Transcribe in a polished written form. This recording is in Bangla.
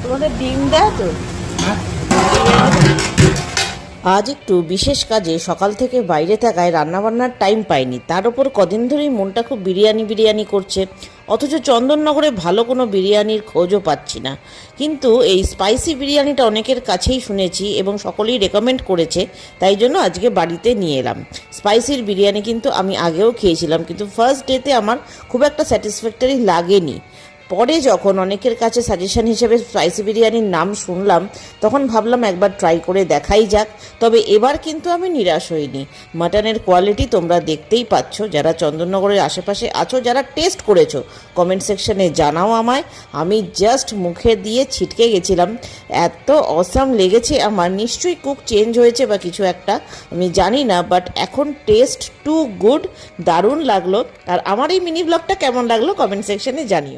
তোমাদের ডিম দেয় তো? আজ একটু বিশেষ কাজে সকাল থেকে বাইরে থাকায় রান্নাবান্নার টাইম পাইনি। তার উপর কদিন ধরেই মনটা খুব বিরিয়ানি করছে, অথচ চন্দননগরে ভালো কোনো বিরিয়ানির খোঁজও পাচ্ছি না। কিন্তু এই স্পাইসি বিরিয়ানিটা অনেকের কাছেই শুনেছি এবং সকলেই রেকমেন্ড করেছে, তাই জন্য আজকে বাড়িতে নিয়ে এলাম। স্পাইসির বিরিয়ানি কিন্তু আমি আগেও খেয়েছিলাম, কিন্তু ফার্স্ট ডেতে আমার খুব একটা স্যাটিসফ্যাক্টরি লাগেনি। পরে যখন অনেকের কাছে সাজেশন হিসেবে স্পাইসি বিরিয়ানির নাম শুনলাম, তখন ভাবলাম একবার ট্রাই করে দেখাই যাক। তবে এবার কিন্তু আমি নিরাশ হইনি। মাটনের কোয়ালিটি তোমরা দেখতেই পাচ্ছ। যারা চন্দননগরের আশেপাশে আছো, যারা টেস্ট করেছো, কমেন্ট সেকশনে জানাও আমায়। আমি জাস্ট মুখে দিয়ে ছিটকে গেছিলাম, এত অসাম লেগেছে আমার। নিশ্চয়ই কুক চেঞ্জ হয়েছে বা কিছু একটা, আমি জানি না, বাট এখন টেস্ট টু গুড, দারুণ লাগলো। আর আমার এই মিনি ব্লগটা কেমন লাগলো কমেন্ট সেকশনে জানিও।